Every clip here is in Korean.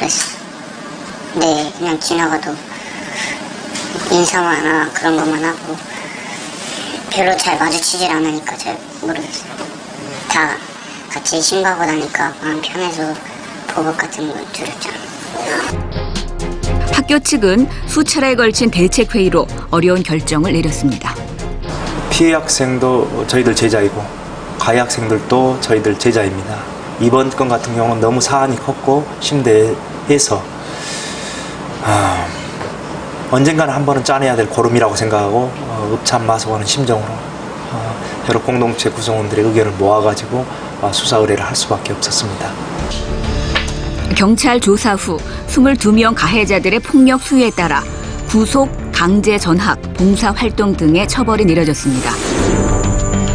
그랬어. 네, 그냥 지나가도 인사만 하나 그런 것만 하고 별로 잘 마주치질 않으니까 잘 모르겠어요. 다 같이 신고하고 나니까 마음 편해서 보복 같은 거 줄였잖아. 학교 측은 수차례에 걸친 대책회의로 어려운 결정을 내렸습니다. 피해 학생도 저희들 제자이고 가해 학생들도 저희들 제자입니다. 이번 건 같은 경우는 너무 사안이 컸고 심대해서 언젠가는 한 번은 짜내야 될 고름이라고 생각하고 읍참마소하는 심정으로 여러 공동체 구성원들의 의견을 모아가지고 수사 의뢰를 할 수밖에 없었습니다. 경찰 조사 후 22명 가해자들의 폭력 수위에 따라 구속, 강제 전학, 봉사활동 등의 처벌이 내려졌습니다.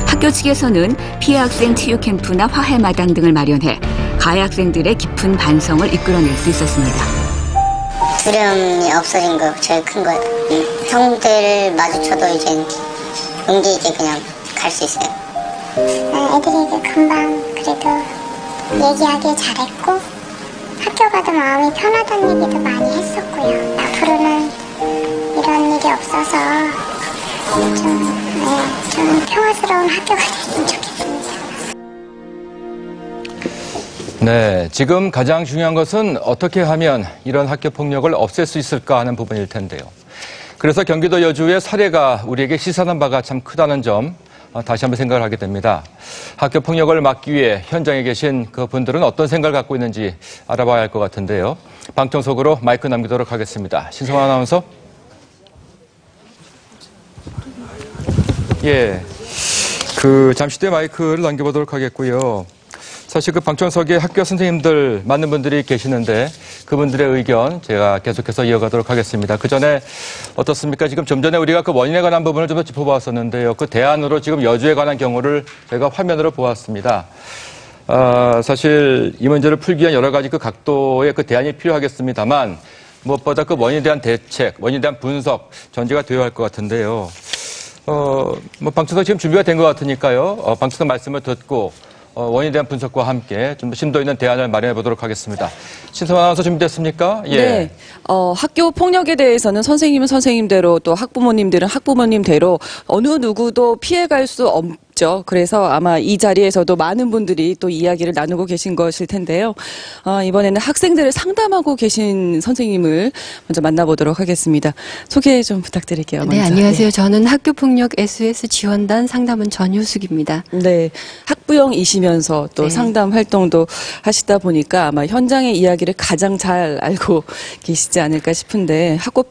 학교 측에서는 피해 학생 치유 캠프나 화해마당 등을 마련해 가해 학생들의 깊은 반성을 이끌어낼 수 있었습니다. 두려움이 없어진 거 제일 큰 거예요. 형들 마주쳐도 이제 용기 있게 그냥 갈 수 있어요. 애들이 금방 그래도 얘기하길 잘했고 학교 가도 마음이 편하다는 얘기도 많이 했었고요. 앞으로는 이런 일이 없어서 좀 평화스러운 학교가 됐으면 좋겠습니다. 네, 지금 가장 중요한 것은 어떻게 하면 이런 학교 폭력을 없앨 수 있을까 하는 부분일 텐데요. 그래서 경기도 여주의 사례가 우리에게 시사하는 바가 참 크다는 점 다시 한번 생각을 하게 됩니다. 학교 폭력을 막기 위해 현장에 계신 그 분들은 어떤 생각을 갖고 있는지 알아봐야 할 것 같은데요. 방청석으로 마이크 남기도록 하겠습니다. 신성환 아나운서. 예, 잠시 뒤에 마이크를 남겨보도록 하겠고요. 사실 그 방청석에 학교 선생님들 많은 분들이 계시는데 그분들의 의견 제가 계속해서 이어가도록 하겠습니다. 그 전에 어떻습니까? 지금 좀 전에 우리가 그 원인에 관한 부분을 좀 더 짚어보았었는데요. 그 대안으로 지금 여주에 관한 경우를 저희가 화면으로 보았습니다. 사실 이 문제를 풀기 위한 여러 가지 그 각도의 그 대안이 필요하겠습니다만 무엇보다 그 원인에 대한 대책, 원인에 대한 분석, 전제가 되어야 할 것 같은데요. 방청석 지금 준비가 된 것 같으니까요. 방청석 말씀을 듣고 원인에 대한 분석과 함께 좀 더 심도 있는 대안을 마련해 보도록 하겠습니다. 신성환 아나운서 준비됐습니까? 예. 네. 학교 폭력에 대해서는 선생님은 선생님대로 또 학부모님들은 학부모님대로 어느 누구도 피해갈 수 없죠. 그래서 아마 이 자리에서도 많은 분들이 또 이야기를 나누고 계신 것일 텐데요. 이번에는 학생들을 상담하고 계신 선생님을 먼저 만나보도록 하겠습니다. 소개 좀 부탁드릴게요. 네, 먼저. 안녕하세요. 저는 학교폭력 SOS 지원단 상담원 전효숙입니다. 네. 학부형이시면서 또 상담 활동도 하시다 보니까 아마 현장의 이야기를 가장 잘 알고 계시지 않을까 싶은데 학교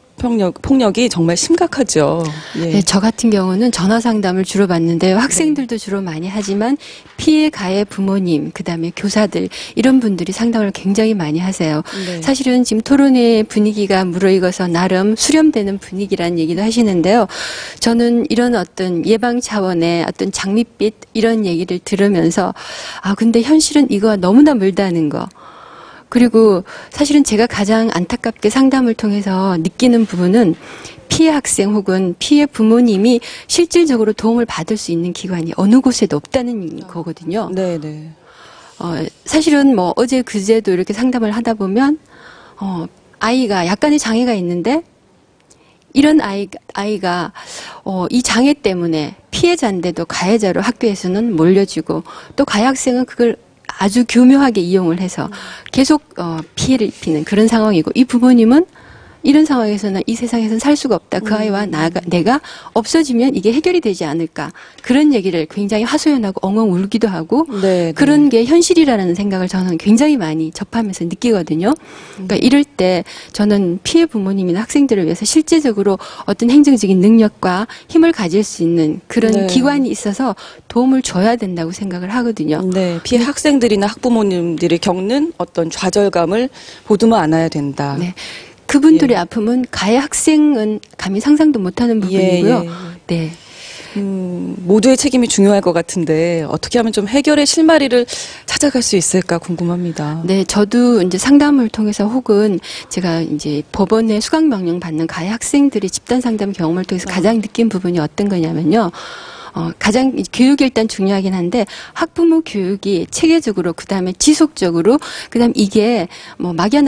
폭력이 정말 심각하죠. 예. 네, 저 같은 경우는 전화 상담을 주로 받는데요. 학생들도 주로 많이 하지만 피해 가해 부모님, 그다음에 교사들 이런 분들이 상담을 굉장히 많이 하세요. 네. 사실은 지금 토론회 분위기가 무르익어서 나름 수렴되는 분위기라는 얘기도 하시는데요. 저는 이런 어떤 예방 차원의 어떤 장밋빛 이런 얘기를 들으면서 근데 현실은 이거와 너무나 멀다는 거. 그리고 사실은 제가 가장 안타깝게 상담을 통해서 느끼는 부분은 피해 학생 혹은 피해 부모님이 실질적으로 도움을 받을 수 있는 기관이 어느 곳에도 없다는 거거든요. 네네. 사실은 어제 그제도 이렇게 상담을 하다 보면 아이가 약간의 장애가 있는데 이런 아이가 이 장애 때문에 피해자인데도 가해자로 학교에서는 몰려지고 또 가해 학생은 그걸 아주 교묘하게 이용을 해서 계속 피해를 입히는 그런 상황이고 이 부모님은 이런 상황에서는 이 세상에서는 살 수가 없다. 그 아이와 내가 없어지면 이게 해결이 되지 않을까. 그런 얘기를 굉장히 하소연하고 엉엉 울기도 하고 그런 게 현실이라는 생각을 저는 굉장히 많이 접하면서 느끼거든요. 그러니까 이럴 때 저는 피해 부모님이나 학생들을 위해서 실제적으로 어떤 행정적인 능력과 힘을 가질 수 있는 그런 기관이 있어서 도움을 줘야 된다고 생각을 하거든요. 네, 피해 학생들이나 학부모님들이 겪는 어떤 좌절감을 보듬어 안아야 된다. 네. 그분들의 아픔은 가해 학생은 감히 상상도 못하는 부분이고요. 네. 모두의 책임이 중요할 것 같은데 어떻게 하면 좀 해결의 실마리를 찾아갈 수 있을까 궁금합니다. 네, 저도 이제 상담을 통해서 혹은 제가 이제 법원에 수강 명령 받는 가해 학생들의 집단 상담 경험을 통해서 가장 느낀 부분이 어떤 거냐면요. 가장 교육이 일단 중요하긴 한데 학부모 교육이 체계적으로 그다음에 지속적으로 그다음 이게 막연한